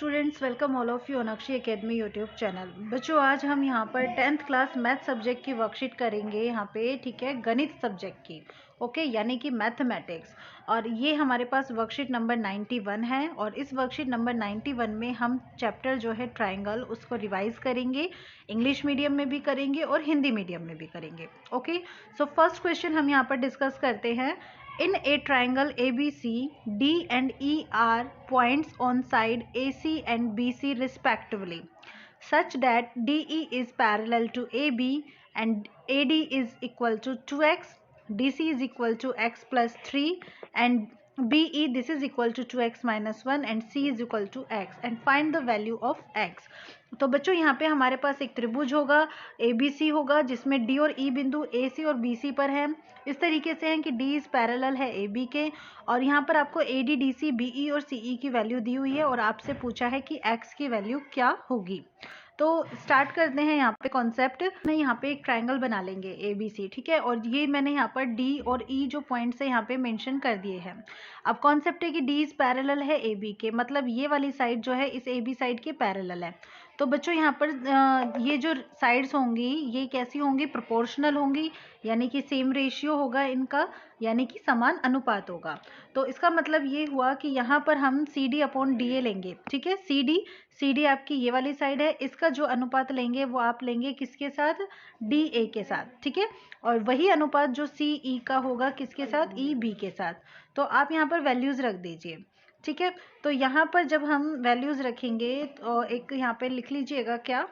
Students, welcome all of you Anakshi academy YouTube channel. बच्चों, आज हम यहाँ पर 10th क्लास मैथ सब्जेक्ट की वर्कशीट करेंगे यहाँ पे, ठीक है, गणित सब्जेक्ट की, ओके, यानी कि मैथमेटिक्स। और ये हमारे पास वर्कशीट नंबर 91 है और इस वर्कशीट नंबर 91 में हम चैप्टर जो है ट्राइंगल उसको रिवाइज करेंगे, इंग्लिश मीडियम में भी करेंगे और हिंदी मीडियम में भी करेंगे। ओके, सो फर्स्ट क्वेश्चन हम यहाँ पर डिस्कस करते हैं। In a triangle ABC, D and E are points on side AC and BC respectively, such that DE is parallel to AB and AD is equal to 2x, DC is equal to x plus 3 and BE this is equal to 2x minus 1 and C is equal to x and find the value of x। तो बच्चों यहाँ पे हमारे पास एक त्रिभुज होगा ABC होगा जिसमें D और E बिंदु AC और BC पर है। इस तरीके से है कि D इज पैरेलल है AB के और यहाँ पर आपको AD DC BE और CE की वैल्यू दी हुई है और आपसे पूछा है कि x की वैल्यू क्या होगी। तो स्टार्ट करते हैं यहाँ पे कॉन्सेप्ट में। यहाँ पे एक ट्राइंगल बना लेंगे ABC, ठीक है, और ये मैंने यहाँ पर D और E जो पॉइंट्स है यहाँ पे मेंशन कर दिए हैं। अब कॉन्सेप्ट है कि D इज पैरेलल है AB के, मतलब ये वाली साइड जो है इस AB साइड के पैरेलल है। तो बच्चों यहाँ पर ये जो साइड्स होंगी ये कैसी होंगी, प्रोपोर्शनल होंगी, यानी कि सेम रेशियो होगा इनका, यानी कि समान अनुपात होगा। तो इसका मतलब ये हुआ कि यहाँ पर हम CD अपॉन DA लेंगे, ठीक है। CD आपकी ये वाली साइड है, इसका जो अनुपात लेंगे वो आप लेंगे किसके साथ, DA के साथ, ठीक है। और वही अनुपात जो CE का होगा किसके साथ, EB के साथ। तो आप यहाँ पर वैल्यूज रख दीजिए, ठीक है। तो यहाँ पर जब हम वैल्यूज रखेंगे तो एक यहाँ पे लिख लीजिएगा क्या,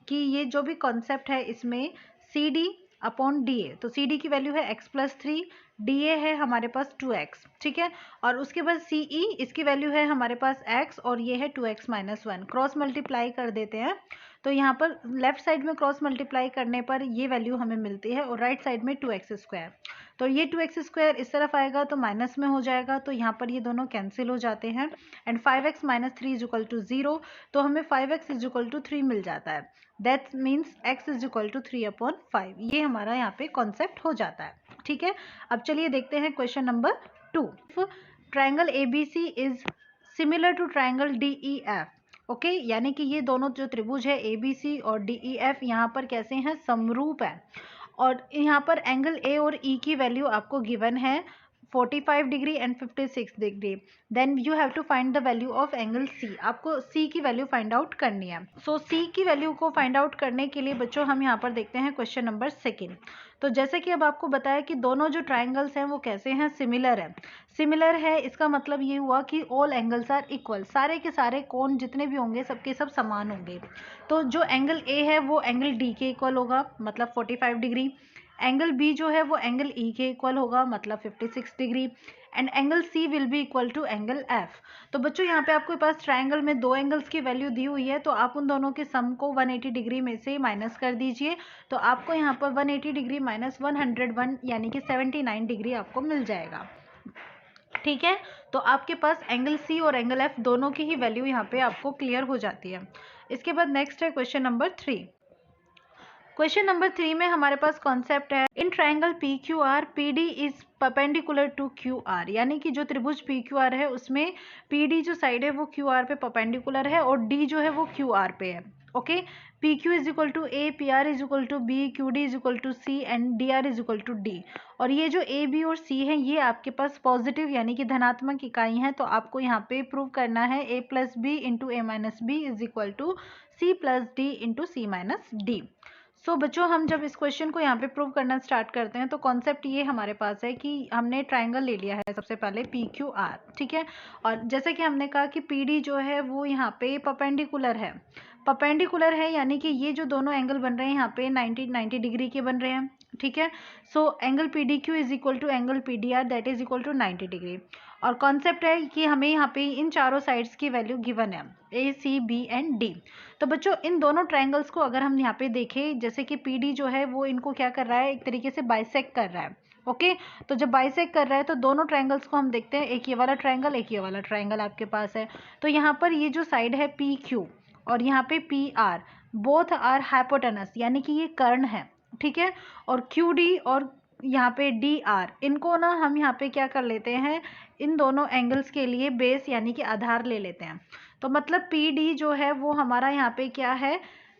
कि ये जो भी कॉन्सेप्ट है इसमें CD अपॉन DA, तो CD की वैल्यू है x प्लस 3, DA है हमारे पास 2x, ठीक है। और उसके बाद CE इसकी वैल्यू है हमारे पास x और ये है 2x माइनस 1। क्रॉस मल्टीप्लाई कर देते हैं तो यहाँ पर लेफ्ट साइड में क्रॉस मल्टीप्लाई करने पर ये वैल्यू हमें मिलती है और राइट साइड में 2x स्क्वायर। तो ये 2x स्क्वायर इस तरफ आएगा तो माइनस में हो जाएगा, तो यहाँ पर ये दोनों कैंसिल हो जाते हैं and 5x minus 3 is equal to 0। तो हमें 5x इज इक्वल टू 3 मिल जाता है। That means x is equal to 3 upon 5। ये हमारा यहाँ पे कॉन्सेप्ट हो जाता है, ठीक है। अब चलिए देखते हैं question number 2। Triangle ABC is similar to triangle DEF, okay, यानी कि ये दोनों जो त्रिभुज है ABC और DEF यहाँ पर कैसे हैं, समरूप है। और यहाँ पर एंगल A और E की वैल्यू आपको गिवन है 45 degree and 56 degree. Then you have to find the value of angle C। आपको C की वैल्यू फाइंड आउट करनी है। सो C की वैल्यू को फाइंड आउट करने के लिए बच्चों हम यहाँ पर देखते हैं क्वेश्चन नंबर 2। तो जैसे कि अब आपको बताया कि दोनों जो ट्राइंगल्स हैं वो कैसे हैं, सिमिलर है। सिमिलर है इसका मतलब ये हुआ कि ऑल एंगल्स आर इक्वल, सारे के सारे कोण जितने भी होंगे सबके सब समान होंगे। तो जो एंगल A है वो एंगल D के इक्वल होगा, मतलब 45 डिग्री। एंगल B जो है वो एंगल E के इक्वल होगा, मतलब 56 degree. And angle C will be equal to angle F। तो बच्चों यहाँ पे आपके पास ट्राइंगल में दो एंगल्स की वैल्यू दी हुई है, तो आप उन दोनों के सम को 180 डिग्री में से माइनस कर दीजिए। तो आपको यहाँ पर 180 डिग्री माइनस 101 यानी कि 79 डिग्री आपको मिल जाएगा, ठीक है। तो आपके पास एंगल C और एंगल F दोनों की ही वैल्यू यहाँ पे आपको क्लियर हो जाती है। इसके बाद नेक्स्ट है क्वेश्चन नंबर 3। क्वेश्चन नंबर 3 में हमारे पास कॉन्सेप्ट है, in triangle PQR PD is perpendicular to QR, यानी कि जो त्रिभुज PQR है उसमें PD जो साइड है वो QR पे परपेंडिकुलर है और D जो है वो QR पे है, okay. PQ is equal to A, PR is equal to B, QD is equal to C and DR is equal to D। और ये जो A, B और C है ये आपके पास पॉजिटिव यानी कि धनात्मक इकाई है, तो आपको यहाँ पे प्रूव करना है A plus B into A minus B is equal to C plus D into C minus D। So बच्चों हम जब इस क्वेश्चन को यहाँ पे प्रूव करना स्टार्ट करते हैं तो कॉन्सेप्ट ये हमारे पास है कि हमने ट्राइंगल ले लिया है सबसे पहले PQR, ठीक है। और जैसे कि हमने कहा कि PD जो है वो यहाँ पे परपेंडिकुलर है, यानी कि ये जो दोनों एंगल बन रहे हैं यहाँ पे 90 डिग्री के बन रहे हैं, ठीक है। So angle PDQ is equal to angle PDR that is equal to 90 degree. और कॉन्सेप्ट है कि हमें यहाँ पे इन चारों साइड्स की वैल्यू गिवन है A, C, B and D। तो बच्चों इन दोनों ट्राइंगल्स को अगर हम यहाँ पे देखें, जैसे कि PD जो है वो इनको क्या कर रहा है, एक तरीके से बाइसेक्ट कर रहा है, ओके। तो जब बाइसेक्ट कर रहा है तो दोनों ट्राइंगल्स को हम देखते हैं, एक ये वाला ट्राइंगल एक ये वाला ट्राइंगल आपके पास है। तो यहाँ पर ये जो साइड है PQ और यहाँ पे PR बोथ आर हाइपोटेनस, यानी कि ये कर्ण है, ठीक है। और QD और यहाँ पे DR इनको ना हम यहाँ पे क्या कर लेते हैं, इन दोनों एंगल्स के लिए बेस यानी कि आधार ले लेते हैं। तो मतलब पी डी जो है वो हमारा यहाँ पे क्या है,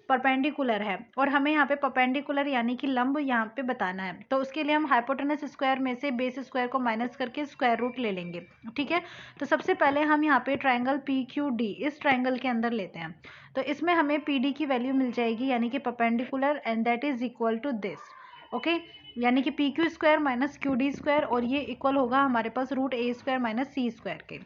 परपेंडिकुलर है, और हमें यहाँ पे परपेंडिकुलर यानी कि लंब यहाँ पे बताना है। तो उसके लिए हम हाइपोटेनस स्क्वायर में से बेस स्क्वायर को माइनस करके स्क्वायर रूट ले लेंगे, ठीक है। तो सबसे पहले हम यहाँ पे ट्राइंगल पी क्यू डी इस ट्राइंगल के अंदर लेते हैं। तो इसमें हमें पी डी की वैल्यू मिल जाएगी यानी कि perpendicular, and that is equal to this, okay. यानी कि P Q square minus Q D square, और ये इक्वल होगा हमारे पास root A square minus C square के।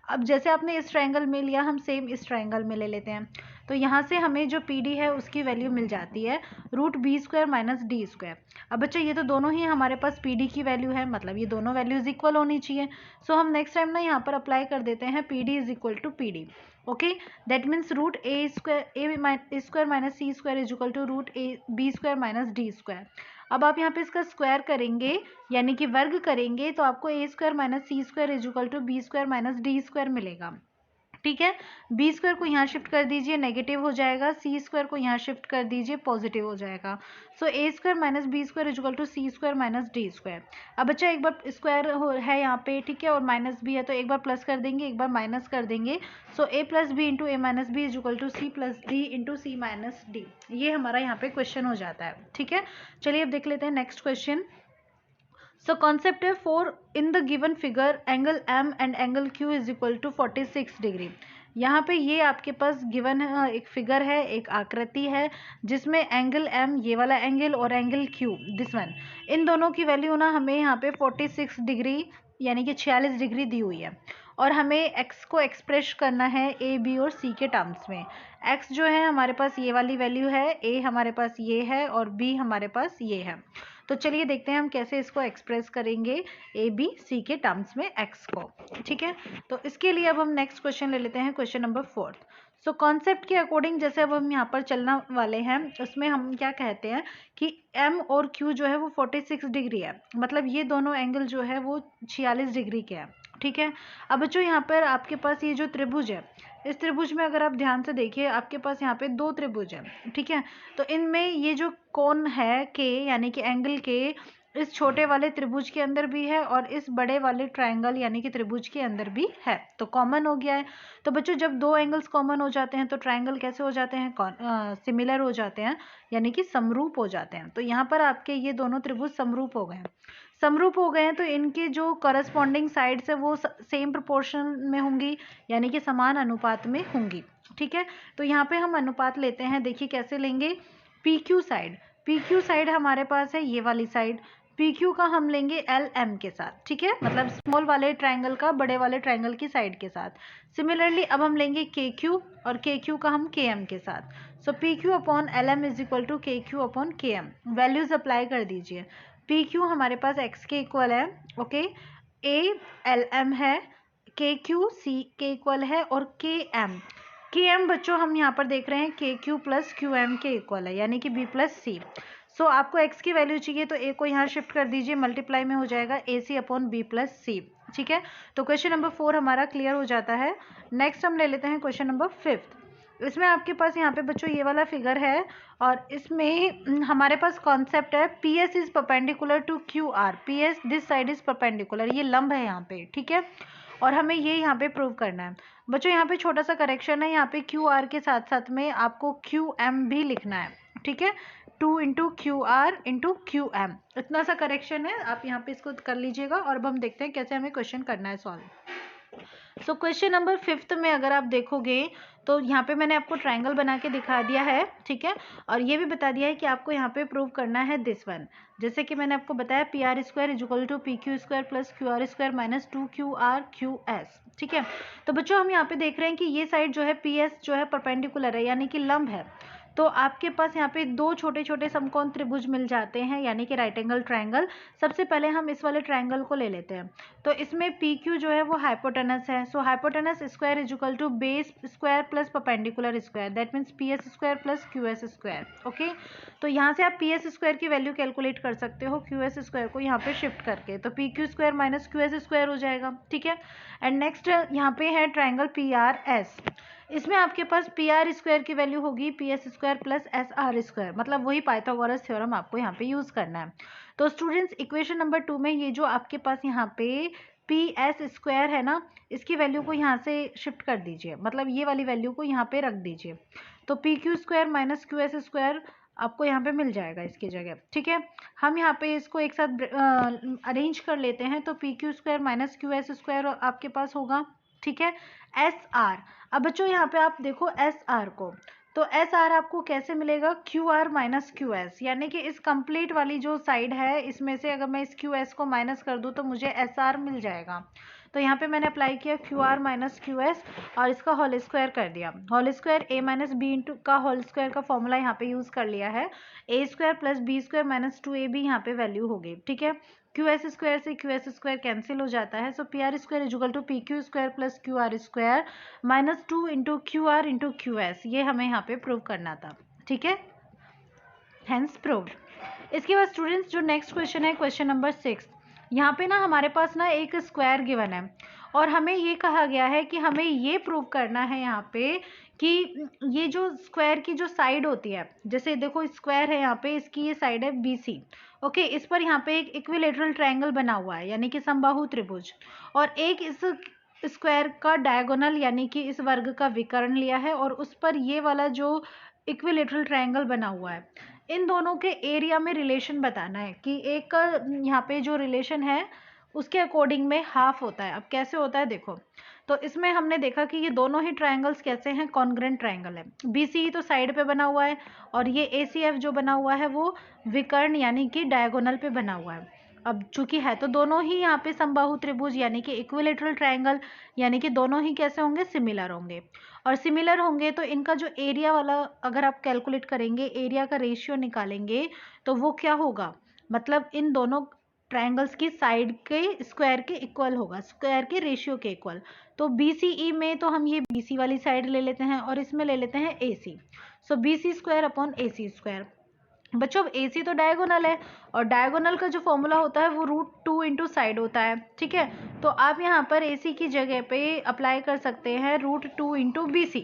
अब जैसे आपने इस ट्राइंगल में लिया, हम सेम इस ट्राइंगल में ले लेते हैं। तो यहाँ से हमें जो पी डी है उसकी वैल्यू मिल जाती है root B square minus D square. अब बच्चे ये तो दोनों ही हमारे पास पी डी की वैल्यू है, मतलब ये दोनों वैल्यूज इक्वल होनी चाहिए। सो हम नेक्स्ट टाइम ना यहाँ पर अप्लाई कर देते हैं P D is equal to P D, okay. That means root A square minus C square is equal to root A B square minus D square. अब आप यहाँ पे इसका स्क्वायर करेंगे यानी कि वर्ग करेंगे, तो आपको A square minus C square is equal to B square minus D square मिलेगा, ठीक है। बी स्क्वायर को यहाँ शिफ्ट कर दीजिए, नेगेटिव हो जाएगा। सी स्क्वायर को यहाँ शिफ्ट कर दीजिए, पॉजिटिव हो जाएगा। So A square minus B square is equal to C square minus D square. अब बच्चा एक बार स्क्वायर है यहाँ पे, ठीक है, और माइनस भी है, तो एक बार प्लस कर देंगे, एक बार माइनस कर देंगे। So A plus B into A minus B is equal to C plus D into C minus D. ये हमारा यहाँ पे क्वेश्चन हो जाता है, ठीक है। चलिए अब देख लेते हैं नेक्स्ट क्वेश्चन। So concept है for in the given figure angle M and angle Q is equal to 46 degree. यहाँ पे ये आपके पास गिवन एक फिगर है, एक आकृति है जिसमें एंगल M ये वाला एंगल और एंगल Q दिस वन, इन दोनों की वैल्यू ना हमें यहाँ पे 46 डिग्री यानी कि 46 डिग्री दी हुई है, और हमें x को एक्सप्रेस करना है a b और c के टर्म्स में। x जो है हमारे पास ये वाली वैल्यू है, a हमारे पास ये है और b हमारे पास ये है। तो चलिए देखते हैं हम कैसे इसको एक्सप्रेस करेंगे ए बी सी के टर्म्स में x को, ठीक है। तो इसके लिए अब हम नेक्स्ट क्वेश्चन ले लेते हैं, क्वेश्चन नंबर 4। सो कॉन्सेप्ट के अकॉर्डिंग जैसे अब हम यहाँ पर चलना वाले हैं, उसमें हम क्या कहते हैं कि m और q जो है वो 46 डिग्री है, मतलब ये दोनों एंगल जो है वो 46 डिग्री के हैं, ठीक है। अब बच्चों यहाँ पर आपके पास ये जो त्रिभुज है, इस त्रिभुज में अगर आप ध्यान से देखिए आपके पास यहाँ पे दो त्रिभुज है, ठीक है। तो इनमें ये जो कोण है के यानी कि एंगल के इस छोटे वाले त्रिभुज के अंदर भी है और इस बड़े वाले ट्रायंगल यानी कि त्रिभुज के अंदर भी है, तो कॉमन हो गया है। तो बच्चों जब दो एंगल्स कॉमन हो जाते हैं तो ट्रायंगल कैसे हो जाते हैं, सिमिलर हो जाते हैं यानी कि समरूप हो जाते हैं। तो यहाँ पर आपके ये दोनों त्रिभुज समरूप हो गए हैं, समरूप हो गए हैं, तो इनके जो करस्पॉन्डिंग साइड्स है वो सेम प्रोपोर्शन में होंगी यानी कि समान अनुपात में होंगी, ठीक है। तो यहाँ पे हम अनुपात लेते हैं, देखिए कैसे लेंगे। पी क्यू साइड हमारे पास है ये वाली साइड, पी क्यू का हम लेंगे एल एम के साथ, ठीक है, मतलब स्मॉल वाले ट्रायंगल का बड़े वाले ट्रायंगल की साइड के साथ। सिमिलरली अब हम लेंगे के क्यू और के क्यू का हम के एम के साथ। So P Q upon L M is equal to K Q upon K M. Values apply कर दीजिए। पी क्यू हमारे पास एक्स के इक्वल है, ओके, ए एल एम है, के क्यू सी के इक्वल है, और के एम बच्चों हम यहाँ पर देख रहे हैं के क्यू प्लस क्यू एम के इक्वल है यानी कि बी प्लस सी। सो आपको x की वैल्यू चाहिए तो a को यहाँ शिफ्ट कर दीजिए, मल्टीप्लाई में हो जाएगा ए सी अपॉन बी प्लस सी, ठीक है। तो क्वेश्चन नंबर 4 हमारा क्लियर हो जाता है। नेक्स्ट हम ले लेते हैं क्वेश्चन नंबर 5। इसमें आपके पास यहाँ पे बच्चों ये वाला फिगर है और इसमें हमारे पास कॉन्सेप्ट है P S is perpendicular to Q R, P S this side is perpendicular, ये लंब है यहाँ पे, ठीक है, और हमें ये यहाँ पे प्रूव करना है। बच्चों यहाँ पे छोटा सा करेक्शन है, यहाँ पे क्यू आर के साथ साथ में आपको क्यू एम भी लिखना है, ठीक है, 2 into Q R into Q M, इतना सा करेक्शन है, आप यहाँ पे इसको कर लीजिएगा। और अब हम देखते हैं कैसे हमें क्वेश्चन करना है सॉल्व। सो क्वेश्चन नंबर 5 में अगर आप देखोगे तो यहाँ पे मैंने आपको ट्रायंगल बना के दिखा दिया है, ठीक है, और ये भी बता दिया है कि आपको यहाँ पे प्रूव करना है दिस वन। जैसे कि मैंने आपको बताया P R square is equal to P Q square plus Q R square minus 2 Q R Q S, ठीक है। तो बच्चों हम यहाँ पे देख रहे हैं कि ये साइड जो है पी एस जो है परपेंडिकुलर है यानी कि लंब है, तो आपके पास यहाँ पे दो छोटे छोटे समकोण त्रिभुज मिल जाते हैं यानी कि राइट एंगल ट्रायंगल। सबसे पहले हम इस वाले ट्रायंगल को ले लेते हैं, तो इसमें पी क्यू जो है वो हाइपोटेनस है, so hypotenuse square is equal to base square plus perpendicular square, that means P S square plus Q S square, okay. तो यहाँ से आप पी एस स्क्वायर की वैल्यू कैलकुलेट कर सकते हो क्यू एस स्क्वायर को यहाँ पे शिफ्ट करके, तो P Q square minus Q S square हो जाएगा, ठीक है। एंड नेक्स्ट यहाँ पे है ट्रायंगल पी आर एस, इसमें आपके पास पी आर स्क्वायर की वैल्यू होगी P S square plus S R square, मतलब वही पाइथागोरस थ्योरम आपको यहाँ पे यूज करना है। तो स्टूडेंट्स इक्वेशन नंबर 2 में ये जो आपके पास यहाँ पे पी एस स्क्वायर है ना, इसकी वैल्यू को यहाँ से शिफ्ट कर दीजिए, मतलब ये वाली वैल्यू को यहाँ पे रख दीजिए, तो P Q square minus Q S square आपको यहाँ पे मिल जाएगा इसकी जगह। ठीक है, हम यहाँ पे इसको एक साथ अरेंज कर लेते हैं, तो P Q square minus Q S square आपके पास होगा। ठीक है, एस आर, अब बच्चों यहाँ पे आप देखो एस आर को, तो एस आर आपको कैसे मिलेगा, Q R minus Q S, यानी कि इस कंप्लीट वाली जो साइड है इसमें से अगर मैं इस क्यू एस को माइनस कर दूँ तो मुझे एस आर मिल जाएगा। तो यहाँ पे मैंने अप्लाई किया Q R minus Q S और इसका होल स्क्वायर कर दिया। Whole square A minus B into का होल स्क्वायर का फॉर्मूला यहाँ पे यूज़ कर लिया है, A square plus B square minus 2 A B यहाँ पे वैल्यू हो गई। ठीक है, क्यू एस स्क्वायर से क्यू एस स्क्वायर कैंसिल हो जाता है, so P R square is equal to P Q square plus Q R square minus 2 into Q R into Q S, ये हमें यहाँ पे प्रूव करना था। ठीक है, हेंस प्रूव्ड। इसके बाद स्टूडेंट्स जो नेक्स्ट क्वेश्चन है क्वेश्चन नंबर 6, यहाँ पे ना हमारे पास ना एक स्क्वायर गिवन है और हमें ये कहा गया है कि हमें ये प्रूव करना है यहाँ पे कि ये जो स्क्वायर की जो साइड होती है, जैसे देखो स्क्वायर है यहाँ पे, इसकी ये साइड है BC। ओके, इस पर यहाँ पे एक इक्विलेटरल ट्रायंगल बना हुआ है यानी कि समबाहु त्रिभुज, और एक इस स्क्वायर का डायगोनल यानी कि इस वर्ग का विकर्ण लिया है और उस पर ये वाला जो इक्विलेटरल ट्रायंगल बना हुआ है, इन दोनों के एरिया में रिलेशन बताना है कि एक का यहाँ पे जो रिलेशन है उसके अकॉर्डिंग में हाफ होता है। अब कैसे होता है देखो, तो इसमें हमने देखा कि ये दोनों ही ट्रायंगल्स कैसे हैं, कॉन्ग्रेंट ट्रायंगल है। BCE तो साइड पे बना हुआ है और ये ACF जो बना हुआ है वो विकर्ण यानी कि डायगोनल पे बना हुआ है। अब चूंकि है तो दोनों ही यहाँ पे समबाहु त्रिभुज यानी कि इक्विलेटरल ट्रायंगल, यानी कि दोनों ही कैसे होंगे, सिमिलर होंगे, और सिमिलर होंगे तो इनका जो एरिया वाला अगर आप कैलकुलेट करेंगे, एरिया का रेशियो निकालेंगे तो वो क्या होगा, मतलब इन दोनों ट्रायंगल्स की साइड के स्क्वायर के इक्वल होगा, स्क्वायर के रेशियो के इक्वल। तो BCE में तो हम ये BC वाली साइड ले लेते हैं और इसमें ले लेते हैं AC, सो BC square upon AC square. बच्चों अब AC तो डायगोनल है और डायगोनल का जो फॉर्मूला होता है वो √2 इंटू साइड होता है। ठीक है, तो आप यहाँ पर AC की जगह पे अप्लाई कर सकते हैं √2 इंटू BC।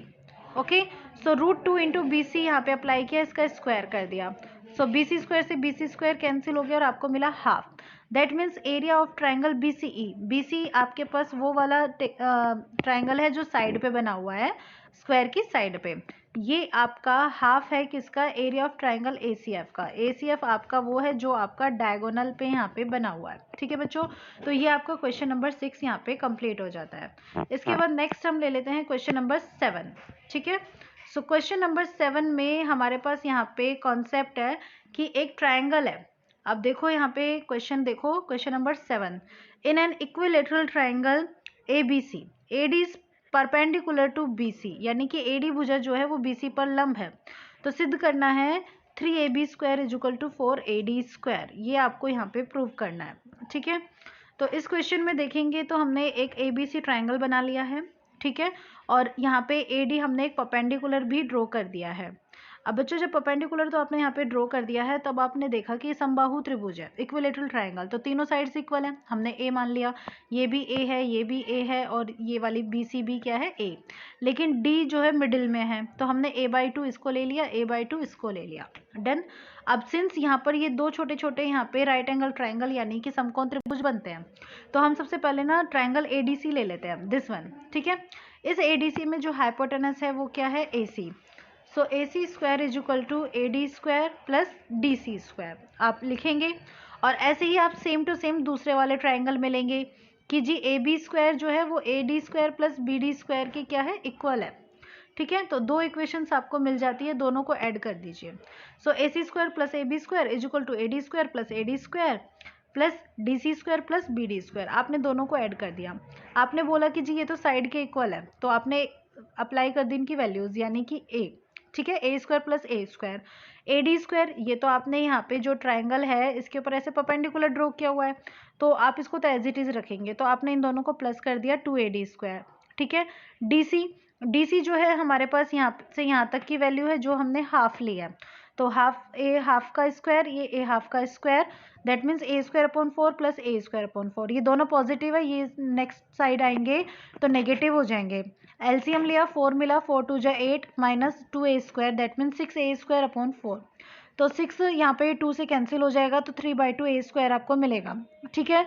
ओके, सो √2 इंटू BC यहाँ पे अप्लाई किया, इसका स्क्वायर कर दिया, सो BC स्क्वायर से BC स्क्वायर कैंसिल हो गया और आपको मिला half. That means area of triangle BCE, BC आपके पास वो वाला ट्राइंगल है जो साइड पे बना हुआ है, स्क्वायर की साइड पे, ये आपका हाफ है किसका, एरिया ऑफ ट्राइंगल ACF का। ACF आपका वो है जो आपका डायगोनल पे यहाँ पे बना हुआ है। ठीक है बच्चों, तो ये आपका क्वेश्चन नंबर 6 यहाँ पे कंप्लीट हो जाता है। इसके बाद नेक्स्ट हम ले लेते हैं क्वेश्चन नंबर 7। ठीक है, सो क्वेश्चन नंबर 7 में हमारे पास यहाँ पे कॉन्सेप्ट है कि एक ट्राइंगल है। अब देखो यहाँ पे क्वेश्चन देखो, question number 7, in an equilateral triangle ABC, AD is perpendicular to BC, यानी कि AD भुजा जो है वो BC पर लंब है, तो सिद्ध करना है 3AB square is equal to 4AD square, ये आपको यहाँ पे प्रूव करना है। ठीक है, तो इस क्वेश्चन में देखेंगे तो हमने एक ABC ट्राइंगल बना लिया है। ठीक है, और यहाँ पे AD हमने एक परपेंडिकुलर भी ड्रॉ कर दिया है। अब बच्चों जब परपेंडिकुलर तो आपने यहाँ पे ड्रॉ कर दिया है, तब आपने देखा कि ये समबाहु त्रिभुज है, इक्विलेटरल ट्रायंगल, तो तीनों साइड्स इक्वल है, हमने A मान लिया, ये भी A है, ये भी A है और ये वाली BC भी क्या है, A, लेकिन D जो है मिडिल में है, तो हमने A/2 इसको ले लिया, A/2 इसको ले लिया, डन। अब सिंस यहाँ पर ये दो छोटे छोटे यहाँ पे राइट एंगल ट्राइंगल यानी कि समकोण त्रिभुज बनते हैं, तो हम सबसे पहले ना ट्राइंगल ADC ले लेते हैं, दिस वन। ठीक है, इस ADC में जो हाइपोटेनस है वो क्या है, AC, so AC square is equal to AD square plus DC square आप लिखेंगे, और ऐसे ही आप सेम टू सेम दूसरे वाले ट्राइंगल में लेंगे कि जी AB स्क्वायर जो है वो AD square plus BD square के क्या है, इक्वल है। ठीक है, तो दो इक्वेशंस आपको मिल जाती है, दोनों को ऐड कर दीजिए, so AC square plus AB square is equal to AD square plus AD square plus DC square plus BD square, आपने दोनों को ऐड कर दिया। आपने बोला कि जी ये तो साइड के इक्वल है, तो आपने अप्लाई कर दी इनकी वैल्यूज यानी कि A। ठीक है, A square plus A square, AD square, ये तो आपने यहाँ पे जो ट्राइंगल है इसके ऊपर ऐसे परपेंडिकुलर ड्रॉ किया हुआ है, तो आप इसको तो एज इट इज रखेंगे, तो आपने इन दोनों को प्लस कर दिया 2AD स्क्वायर। ठीक है, DC जो है हमारे पास यहाँ से यहाँ तक की वैल्यू है जो हमने हाफ लिया, तो हाफ का स्क्वायर, ये A हाफ का square, that means A square upon 4 plus A square upon 4, ये दोनों पॉजिटिव है, ये नेक्स्ट साइड आएंगे तो नेगेटिव हो जाएंगे। एलसीएम लिया, 4 मिला, 4 2 जा 8 minus 2A square, that means 6A square upon 4, तो 6 यहाँ पे 2 से कैंसिल हो जाएगा, तो 3/2 ए स्क्वायर आपको मिलेगा। ठीक है,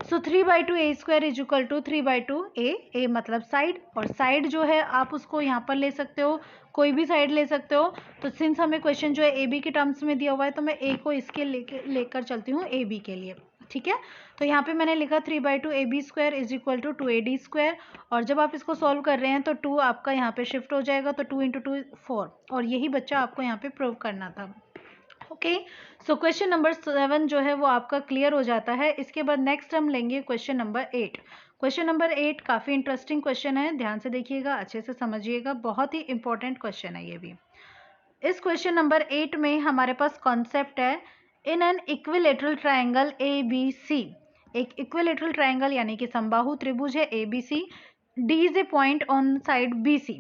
सो 3/2 ए स्क्वायर इज इक्वल टू 3/2 ए मतलब साइड, और साइड जो है आप उसको यहाँ पर ले सकते हो, कोई भी साइड ले सकते हो। तो सिंस हमें क्वेश्चन जो है ए बी के टर्म्स में दिया हुआ है, तो मैं ए को इसके लेकर चलती हूँ ए बी के लिए। ठीक है, तो यहाँ पे मैंने लिखा 3/2 A B square is equal to 2AD square, और जब आप इसको सॉल्व कर रहे हैं तो 2 आपका यहाँ पे शिफ्ट हो जाएगा, तो 2 × 2 4, और यही बच्चा आपको यहाँ पे प्रूव करना था। ओके, सो क्वेश्चन नंबर 7 जो है वो आपका क्लियर हो जाता है। इसके बाद नेक्स्ट हम लेंगे क्वेश्चन नंबर 8। क्वेश्चन नंबर 8 काफ़ी इंटरेस्टिंग क्वेश्चन है, ध्यान से देखिएगा, अच्छे से समझिएगा, बहुत ही इंपॉर्टेंट क्वेश्चन है ये भी। इस क्वेश्चन नंबर 8 में हमारे पास कॉन्सेप्ट है इन एन इक्विलेटरल ट्राइंगल ABC, एक इक्विलेटरल ट्राइंगल यानी कि समबाहु त्रिभुज है ABC, D is a point on side BC।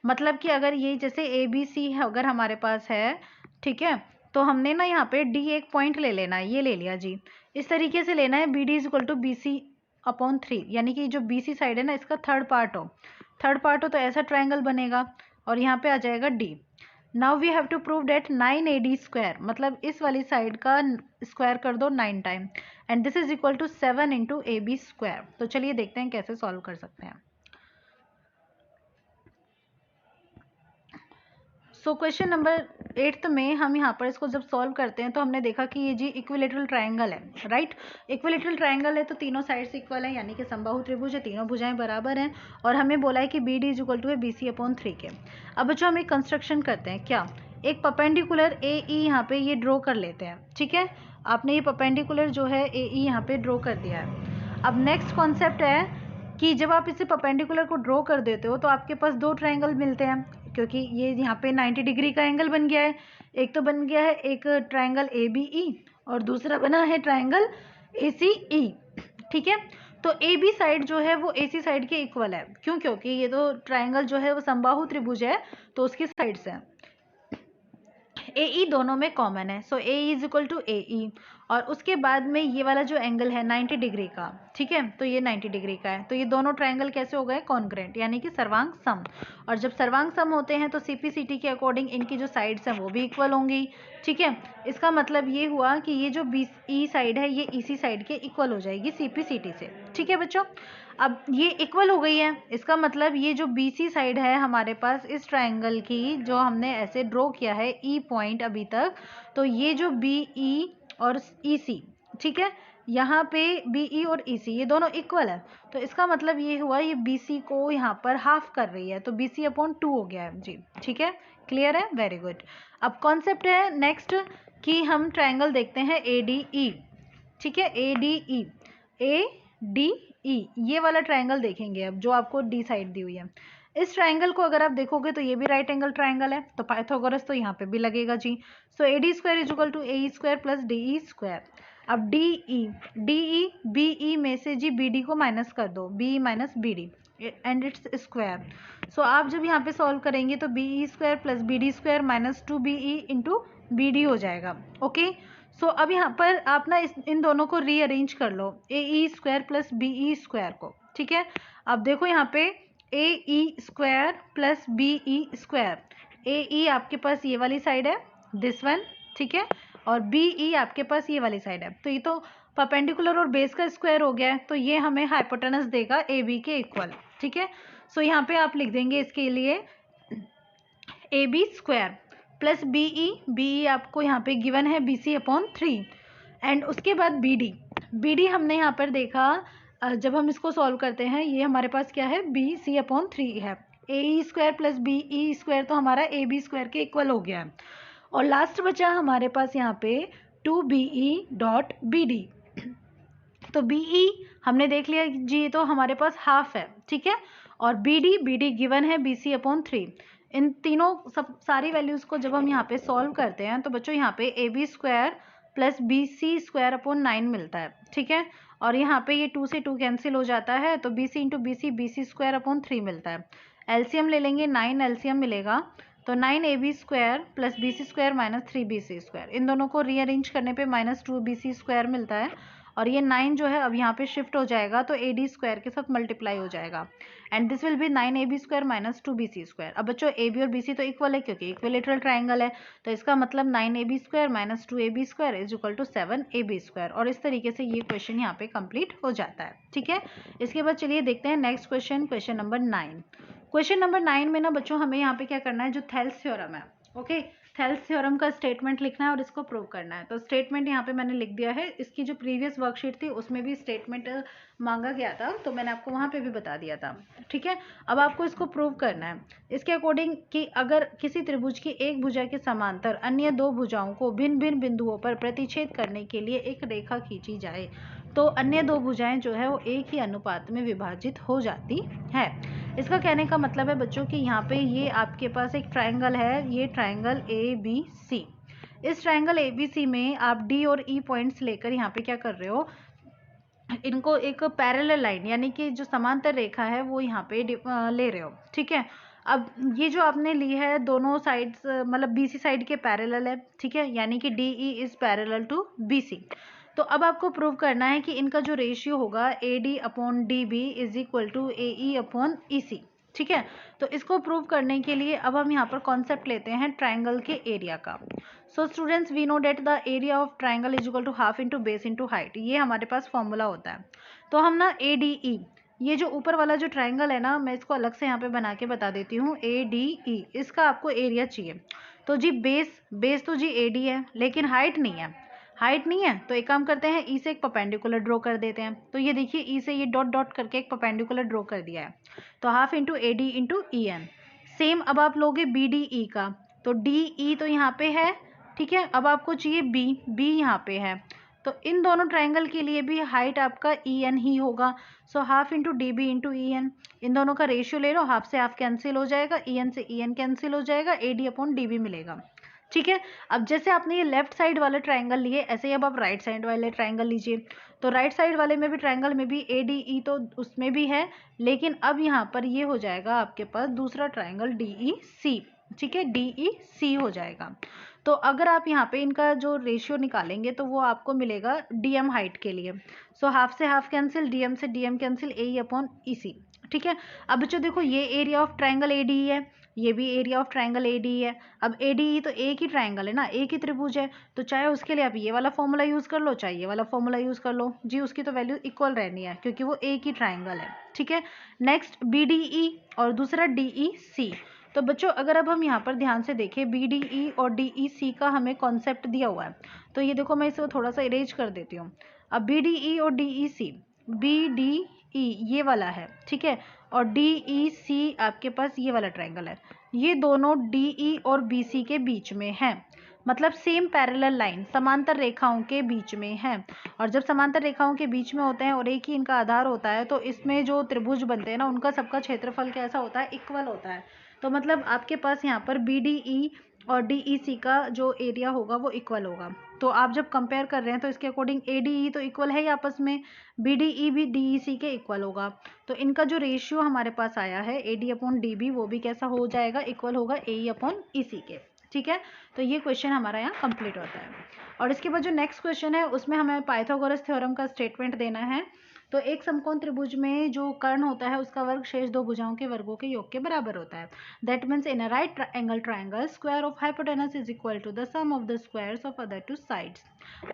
मतलब कि अगर ये जैसे ABC है अगर हमारे पास है, ठीक है, तो हमने ना यहाँ पे D एक पॉइंट ले लेना है, ये ले लिया जी, इस तरीके से लेना है BD is equal to BC/3, यानी कि जो BC साइड है ना इसका थर्ड पार्ट हो तो ऐसा ट्राइंगल बनेगा, और यहाँ पे आ जाएगा D। Now we have to prove that 9AD square, मतलब इस वाली साइड का स्क्वायर कर दो 9 time, and this is equal to 7 × AB square. तो चलिए देखते हैं कैसे सॉल्व कर सकते हैं। सो क्वेश्चन नंबर 8 में हम यहाँ पर इसको जब सॉल्व करते हैं तो हमने देखा कि ये जी इक्विलेटरल ट्राइंगल है, राइट। इक्विलेटरल ट्राइंगल है तो तीनों साइड्स इक्वल है, यानी कि समबाहु त्रिभुज है, तीनों भुजाएं बराबर हैं, और हमें बोला है कि BD इज इक्वल टू है BC/3 के। अब बच्चों हम एक कंस्ट्रक्शन करते हैं, क्या, एक परपेंडिकुलर AE यहाँ पे ये ड्रॉ कर लेते हैं। ठीक है, आपने ये परपेंडिकुलर जो है AE यहाँ पे ड्रॉ कर दिया है। अब नेक्स्ट कॉन्सेप्ट है कि जब आप इसे परपेंडिकुलर को ड्रॉ कर देते हो तो आपके पास दो ट्राइंगल मिलते हैं, क्योंकि ये यहाँ पे 90 डिग्री का एंगल बन गया है। एक तो बन गया है एक ट्राइंगल ABE, और दूसरा बना है ट्राइंगल ACE। ठीक है, तो AB साइड जो है वो AC साइड के इक्वल है, क्यों, क्योंकि ये तो ट्राइंगल जो है वो समबाहु त्रिभुज है, तो उसकी साइड्स है। AE दोनों में कॉमन है, so AE is equal to AE, और उसके बाद में ये वाला जो एंगल है 90 डिग्री का, ठीक है, तो ये 90 डिग्री का है, तो ये दोनों ट्राइंगल कैसे हो गए, कॉन्ग्रुएंट, यानी कि सर्वांग सम। और जब सर्वांग सम होते हैं तो CP/CT के अकॉर्डिंग इनकी जो साइड्स हैं वो भी इक्वल होंगी। ठीक है, इसका मतलब ये हुआ कि ये जो BE साइड है ये EC साइड के इक्वल हो जाएगी CP/CT से। ठीक है बच्चों, अब ये इक्वल हो गई है, इसका मतलब ये जो BC साइड है हमारे पास इस ट्राइंगल की, जो हमने ऐसे ड्रॉ किया है E पॉइंट अभी तक, तो ये जो BE और EC, ठीक है, यहाँ पे BE और EC ये दोनों इक्वल है, तो इसका मतलब ये हुआ ये BC को यहाँ पर हाफ कर रही है, तो BC/2 हो गया है जी। ठीक है, क्लियर है, वेरी गुड। अब कॉन्सेप्ट है नेक्स्ट कि हम ट्राइंगल देखते हैं ADE। ठीक है, ADE ये वाला ट्राइंगल देखेंगे अब, जो आपको D साइड दी हुई है। इस ट्राइंगल को अगर आप देखोगे तो ये भी राइट एंगल ट्राइंगल है, तो पाइथागोरस तो यहाँ पे भी लगेगा जी। So AD square is equal to AE square plus DE square. अब DE BE में से जी BD को माइनस कर दो, BE minus BD and its square. So आप जब यहाँ पे सॉल्व करेंगे तो BE square plus BD square minus 2BE into BD हो जाएगा। ओके, सो अब यहाँ पर आप ना इन दोनों को रीअरेंज कर लो, AE square plus BE square को। ठीक है, अब देखो यहाँ पे AE square plus BE square, AE आपके पास ये वाली साइड है, दिस वन, ठीक है, और BE आपके पास ये वाली साइड है, तो ये तो परपेंडिकुलर और बेस का स्क्वायर हो गया है, तो ये हमें हाइपोटेनस देगा AB के इक्वल। ठीक है, सो यहाँ पे आप लिख देंगे इसके लिए AB स्क्वायर प्लस BE आपको यहाँ पे गिवन है BC/3, एंड उसके बाद BD हमने यहाँ पर देखा, जब हम इसको सॉल्व करते हैं ये हमारे पास क्या है, BC/3 है। AE square plus BE square तो हमारा AB स्क्वायर के इक्वल हो गया है, और लास्ट बचा हमारे पास यहाँ पे 2BE.BD। तो BE हमने देख लिया जी, तो हमारे पास हाफ है, ठीक है, और BD गिवन है BC/3। इन तीनों सारी वैल्यूज़ को जब हम यहाँ पे सॉल्व करते हैं तो बच्चों यहाँ पे AB स्क्वायर प्लस BC स्क्वायर/9 मिलता है। ठीक है, और यहाँ पे ये 2 से 2 कैंसिल हो जाता है, तो BC इंटू BC स्क्वायर/3 मिलता है। एलसीएम ले लेंगे, 9 एलसीएम मिलेगा, तो 9AB square plus BC square minus 3BC square, इन दोनों को रीअरेंज करने पे माइनस 2BC स्क्वायर मिलता है, और ये 9 जो है अब यहाँ पे शिफ्ट हो जाएगा तो AD स्क्वायर के साथ मल्टीप्लाई हो जाएगा and this will be 9AB square minus 2BC square. अब बच्चों AB और BC तो इक्वल है क्योंकि इक्विलेटरल ट्राइंगल है, तो इसका मतलब 9AB square minus 2AB square is equal to 7AB square. और इस तरीके से ये क्वेश्चन यहाँ पे कंप्लीट हो जाता है। ठीक है, इसके बाद चलिए देखते हैं next question, question number 9। Question number 9 में ना बच्चों हमें यहाँ पे क्या करना है, जो थेल्स थ्योरम है, ओके, थेल्स थ्योरम का स्टेटमेंट लिखना है और इसको प्रूव करना है। तो स्टेटमेंट यहाँ पे मैंने लिख दिया है, इसकी जो प्रीवियस वर्कशीट थी उसमें भी स्टेटमेंट मांगा गया था, तो मैंने आपको वहाँ पे भी बता दिया था। ठीक है, अब आपको इसको प्रूव करना है इसके अकॉर्डिंग कि अगर किसी त्रिभुज की एक भुजा के समांतर अन्य दो भुजाओं को भिन्न भिन्न बिंदुओं पर प्रतिच्छेद करने के लिए एक रेखा खींची जाए तो अन्य दो भुजाएं जो है वो एक ही अनुपात में विभाजित हो जाती है। इसका कहने का मतलब है बच्चों कि यहाँ पे ये आपके पास एक ट्राइंगल है, ये ट्राइंगल ABC। इस ट्राइंगल ABC में आप D और E पॉइंट्स लेकर यहाँ पे क्या कर रहे हो, इनको एक पैरेलल लाइन यानी कि जो समांतर रेखा है वो यहाँ पे ले रहे हो। ठीक है, अब ये जो आपने ली है दोनों साइड्स मतलब BC साइड के पैरेलल है। ठीक है, यानी कि DE is parallel to BC। तो अब आपको प्रूव करना है कि इनका जो रेशियो होगा AD upon DB is equal to AE upon EC। ठीक है, तो इसको प्रूव करने के लिए अब हम यहाँ पर कॉन्सेप्ट लेते हैं ट्राइंगल के एरिया का। So students we know that the area of triangle is equal to half into base into height, ये हमारे पास फॉर्मूला होता है। तो हम ना ADE, ये जो ऊपर वाला जो ट्राइंगल है ना, मैं इसको अलग से यहाँ पे बना के बता देती हूँ। ADE इसका आपको एरिया चाहिए। तो जी बेस तो जी AD है लेकिन हाइट नहीं है, हाइट नहीं है तो एक काम करते हैं E से एक परपेंडिकुलर ड्रॉ कर देते हैं। तो ये देखिए E से ये डॉट डॉट करके एक परपेंडिकुलर ड्रॉ कर दिया है, तो half into AD into EN। Same अब आप लोगे BDE का, तो DE तो यहाँ पे है। ठीक है, अब आपको चाहिए B यहाँ पे है, तो इन दोनों ट्राइंगल के लिए भी हाइट आपका EN ही होगा। So half into DB into EN, इन दोनों का रेशियो ले लो, हाफ से हाफ कैंसिल हो जाएगा, EN से EN कैंसिल हो जाएगा, AD अपॉन DB मिलेगा। ठीक है, अब जैसे आपने ये लेफ्ट साइड वाले ट्राइंगल लिए ऐसे ही अब आप राइट साइड वाले ट्राइंगल लीजिए। तो राइट साइड वाले में भी ट्राइंगल में भी ADE तो उसमें भी है, लेकिन अब यहाँ पर ये हो जाएगा आपके पास दूसरा ट्राइंगल DEC। ठीक है, DEC हो जाएगा। तो अगर आप यहाँ पे इनका जो रेशियो निकालेंगे तो वो आपको मिलेगा DM हाइट के लिए। सो हाफ से हाफ कैंसिल, DM से DM cancel, AE upon EC। ठीक है, अब बच्चों देखो ये एरिया ऑफ ट्राइंगल ADE है, ये भी एरिया ऑफ ट्राइंगल ADE है। अब ADE तो एक ही ट्राइंगल है ना, एक ही त्रिभुज है, तो चाहे उसके लिए आप ये वाला फॉर्मूला यूज कर लो चाहे ये वाला फॉर्मूला यूज कर लो जी, उसकी तो वैल्यू इक्वल रहनी है क्योंकि वो एक ही ट्राइंगल है। ठीक है, नेक्स्ट BDE और दूसरा DEC। तो बच्चों अगर अब हम यहाँ पर ध्यान से देखें BDE और DEC का हमें कॉन्सेप्ट दिया हुआ है, तो ये देखो मैं इसे थोड़ा सा इरेज कर देती हूँ। अब BDE और DEC, BDE ये वाला है, ठीक है, और DEC आपके पास ये वाला ट्राइंगल है, ये दोनों DE और BC के बीच में है, मतलब सेम पैरेलल लाइन समांतर रेखाओं के बीच में है। और जब समांतर रेखाओं के बीच में होते हैं और एक ही इनका आधार होता है तो इसमें जो त्रिभुज बनते हैं ना उनका सबका क्षेत्रफल कैसा होता है, इक्वल होता है। तो मतलब आपके पास यहाँ पर BDE और DEC का जो एरिया होगा वो इक्वल होगा। तो आप जब कंपेयर कर रहे हैं तो इसके अकॉर्डिंग ADE तो इक्वल है ही आपस में, BDE भी DEC के इक्वल होगा। तो इनका जो रेशियो हमारे पास आया है AD अपॉन DB वो भी कैसा हो जाएगा, इक्वल होगा AE अपॉन EC के। ठीक है, तो ये क्वेश्चन हमारा यहाँ कंप्लीट होता है। और इसके बाद जो नेक्स्ट क्वेश्चन है उसमें हमें पाइथागोरस थ्योरम का स्टेटमेंट देना है। तो एक समकोण त्रिभुज में जो कर्ण होता है उसका वर्ग शेष दो भुजाओं के वर्गों के योग के बराबर होता है। That means in a right angle triangle square of hypotenuse is equal to the sum of the squares of other two sides.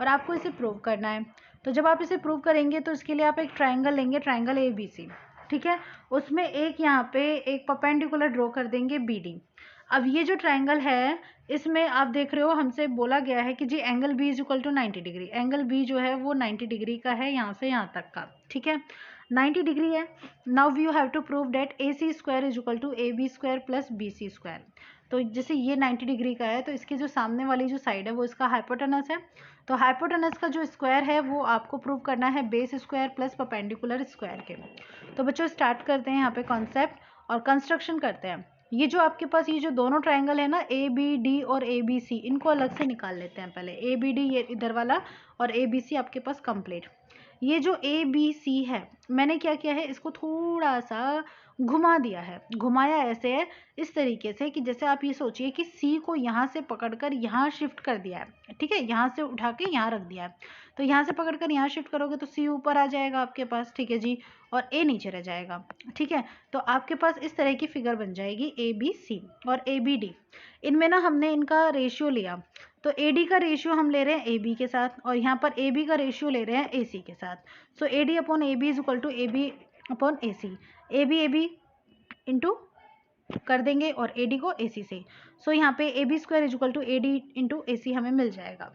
और आपको इसे प्रूव करना है। तो जब आप इसे प्रूव करेंगे तो इसके लिए आप एक ट्राइंगल लेंगे, ट्राइंगल ABC। ठीक है, उसमें एक यहाँ पे एक परपेंडिकुलर ड्रॉ कर देंगे BD। अब ये जो ट्राइंगल है इसमें आप देख रहे हो हमसे बोला गया है कि जी angle B is equal to 90 degree, angle B जो है वो 90 डिग्री का है यहाँ से यहाँ तक का। ठीक है, 90 डिग्री है। Now you have to prove that AC square is equal to AB square plus BC square. तो जैसे ये 90 डिग्री का है तो इसकी जो सामने वाली जो साइड है वो इसका हाइपोटेनस है। तो हाइपोटेनस का जो स्क्वायर है वो आपको प्रूव करना है base square plus perpendicular square के। तो बच्चों स्टार्ट करते हैं यहाँ पे कॉन्सेप्ट और कंस्ट्रक्शन करते हैं। ये जो आपके पास ये जो दोनों ट्राइंगल है ना ABD और ABC, इनको अलग से निकाल लेते हैं पहले। ABD ये इधर वाला और ABC आपके पास कंप्लीट। ये जो ABC है मैंने क्या किया है इसको थोड़ा सा घुमा दिया है। घुमाया ऐसे है इस तरीके से कि जैसे आप ये सोचिए कि सी को यहाँ से पकड़कर यहाँ शिफ्ट कर दिया है, ठीक है, यहाँ से उठा के यहाँ रख दिया है। तो यहाँ से पकड़कर यहाँ शिफ्ट करोगे तो सी ऊपर आ जाएगा आपके पास, ठीक है जी, और ए नीचे रह जाएगा, ठीक है। तो आपके पास इस तरह की फिगर बन जाएगी ए बी सी और ए बी डी। इनमें ना हमने इनका रेशियो लिया, तो ए डी का रेशियो हम ले रहे हैं ए बी के साथ और यहाँ पर ए बी का रेशियो ले रहे हैं ए सी के साथ। So A D upon A B is equal to A B upon A C, A B into कर देंगे और ए डी को ए सी से। सो यहाँ पे A B square is equal to A D into A C हमें मिल जाएगा।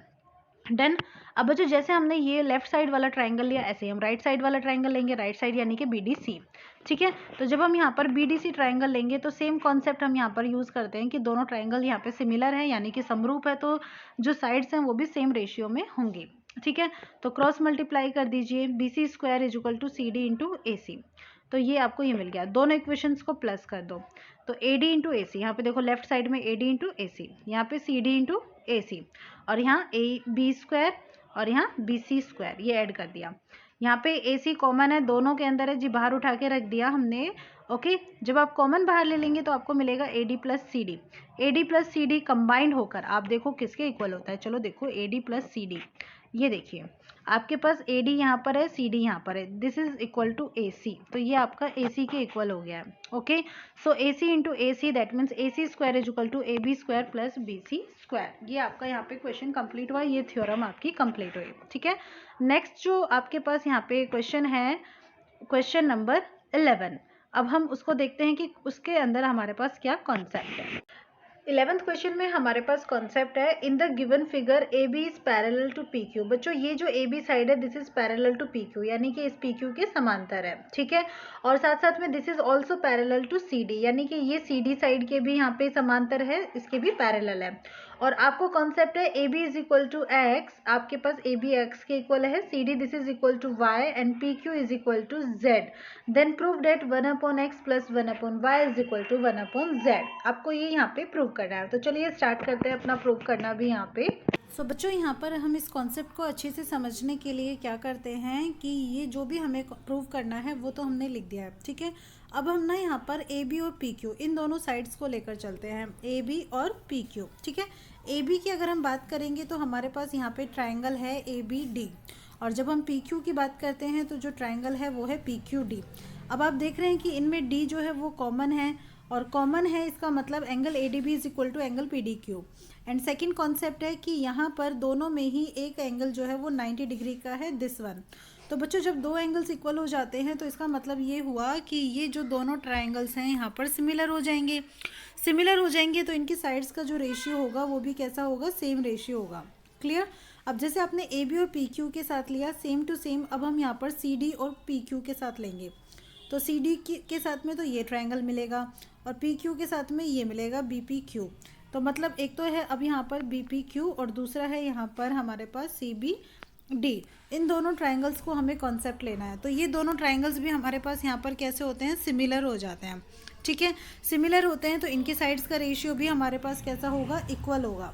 डन। अब बच्चों जैसे हमने ये लेफ्ट साइड वाला ट्राइंगल लिया, ऐसे हम राइट साइड वाला ट्राइंगल लेंगे, राइट साइड यानी कि बी डी सी, ठीक है। तो जब हम यहाँ पर बी डी सी ट्राइंगल लेंगे तो सेम कॉन्सेप्ट हम यहाँ पर यूज़ करते हैं कि दोनों ट्राइंगल यहाँ पे सिमिलर है यानी कि समरूप है, तो जो साइड्स हैं वो भी सेम रेशियो में होंगी, ठीक है। तो क्रॉस मल्टीप्लाई कर दीजिए, B C square is equal to C D into A C. तो ये आपको ये मिल गया, दोनों इक्वेशंस को प्लस कर दो। तो ए डी इंटू ए सी, यहाँ पे देखो लेफ्ट साइड में ए डी इंटू ए सी, यहाँ पे सी डी इंटू ए सी, और यहाँ ए बी स्क्वायर और यहाँ बी सी स्क्वायर ये ऐड कर दिया। यहाँ पे ए सी कॉमन है, दोनों के अंदर है जी, बाहर उठा के रख दिया हमने, ओके। जब आप कॉमन बाहर ले लेंगे तो आपको मिलेगा A D plus C D. A D plus C D combined होकर आप देखो किसके इक्वल होता है, चलो देखो A D plus C D, ये देखिए आपके पास ए डी यहाँ पर है, सी डी यहाँ पर है, this is equal to A C, तो ये आपका ए सी के इक्वल हो गया है, okay. So A C into A C that means A C square is equal to A B square plus B C square. ये आपका यहाँ पे क्वेश्चन कंप्लीट हुआ, ये थ्योरम आपकी कंप्लीट हुई, ठीक है। नेक्स्ट जो आपके पास यहाँ पे क्वेश्चन है, क्वेश्चन नंबर 11। अब हम उसको देखते हैं कि उसके अंदर हमारे पास क्या कॉन्सेप्ट है। 11th क्वेश्चन में हमारे पास कॉन्सेप्ट है, in the given figure A B is parallel to P Q. बच्चों ये जो ए बी साइड है this is parallel to P Q, यानी कि इस पी क्यू के समांतर है, ठीक है। और साथ साथ में this is also parallel to C D, यानी कि ये सी डी साइड के भी यहाँ पे समांतर है, इसके भी पैरेलल है। और आपको कॉन्सेप्ट है A B is equal to X, आपके पास ए बी एक्स के इक्वल है, C D this is equal to Y and P Q is equal to Z. Then prove that 1 upon x plus 1 upon Y is equal to 1 upon Z. आपको ये यहाँ पे prove करना है, तो चलिए स्टार्ट करते हैं अपना प्रूव करना भी यहाँ पे। सो बच्चों यहाँ पर हम इस कॉन्सेप्ट को अच्छे से समझने के लिए क्या करते हैं कि ये जो भी हमें प्रूव करना है वो तो हमने लिख दिया है, ठीक है। अब हम ना यहाँ पर ए बी और पी क्यू इन दोनों साइड्स को लेकर चलते हैं, ए बी और पी क्यू, ठीक है। ए बी की अगर हम बात करेंगे तो हमारे पास यहाँ पे ट्राइंगल है ए बी डी, और जब हम पी क्यू की बात करते हैं तो जो ट्राइंगल है वो है पी क्यू डी। अब आप देख रहे हैं कि इनमें डी जो है वो कॉमन है, और कॉमन है इसका मतलब angle A D B is equal to angle P D Q. And second concept है कि यहाँ पर दोनों में ही एक एंगल जो है वो 90 डिग्री का है, दिस वन। तो बच्चों जब दो एंगल्स इक्वल हो जाते हैं तो इसका मतलब ये हुआ कि ये जो दोनों ट्राइंगल्स हैं यहाँ पर सिमिलर हो जाएंगे। सिमिलर हो जाएंगे तो इनकी साइड्स का जो रेशियो होगा वो भी कैसा होगा, सेम रेशियो होगा। क्लियर। अब जैसे आपने ए बी और पी क्यू के साथ लिया सेम टू सेम, अब हम यहाँ पर सी डी और पी क्यू के साथ लेंगे। तो सी डी के साथ में तो ये ट्राइंगल मिलेगा और पी क्यू के साथ में ये मिलेगा बी पी क्यू। तो मतलब एक तो है अब यहाँ पर बी पी क्यू और दूसरा है यहाँ पर हमारे पास सी बी डी। इन दोनों ट्राइंगल्स को हमें कॉन्सेप्ट लेना है। तो ये दोनों ट्राइंगल्स भी हमारे पास यहाँ पर कैसे होते हैं, सिमिलर हो जाते हैं, ठीक है। सिमिलर होते हैं तो इनके साइड्स का रेशियो भी हमारे पास कैसा होगा, इक्वल होगा।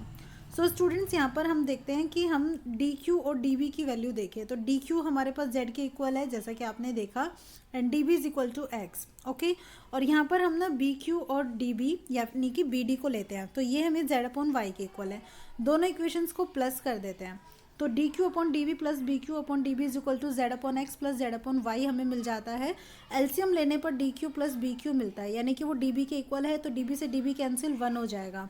सो स्टूडेंट्स यहाँ पर हम देखते हैं कि हम डी क्यू और डी बी की वैल्यू देखें तो डी क्यू हमारे पास जेड के इक्वल है जैसा कि आपने देखा, and D B is equal to X, okay. और यहाँ पर हम ना बी क्यू और डी बी यानी कि बी डी को लेते हैं तो ये हमें जेड अपॉन वाई के इक्वल है। दोनों इक्वेशंस को प्लस कर देते हैं तो d q upon d b plus b q upon d B is equal to z upon x plus z upon y हमें मिल जाता है। एलसीएम लेने पर d q plus b q मिलता है, यानी कि वो डी बी के इक्वल है, तो डी बी से डी बी कैंसिल 1 हो जाएगा,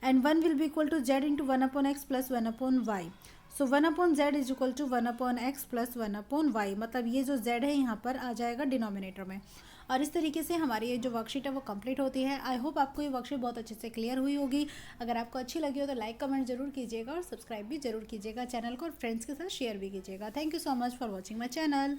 and 1 will be equal to z into 1 upon x plus 1 upon y. So 1 upon z is equal to 1 upon x plus 1 upon y, मतलब ये जो Z है यहाँ पर आ जाएगा डिनोमिनेटर में। और इस तरीके से हमारी ये जो वर्कशीट है वो कंप्लीट होती है। आई होप आपको ये वर्कशीट बहुत अच्छे से क्लियर हुई होगी। अगर आपको अच्छी लगी हो तो लाइक कमेंट जरूर कीजिएगा और सब्सक्राइब भी जरूर कीजिएगा चैनल को, और फ्रेंड्स के साथ शेयर भी कीजिएगा। Thank you so much for watching my channel.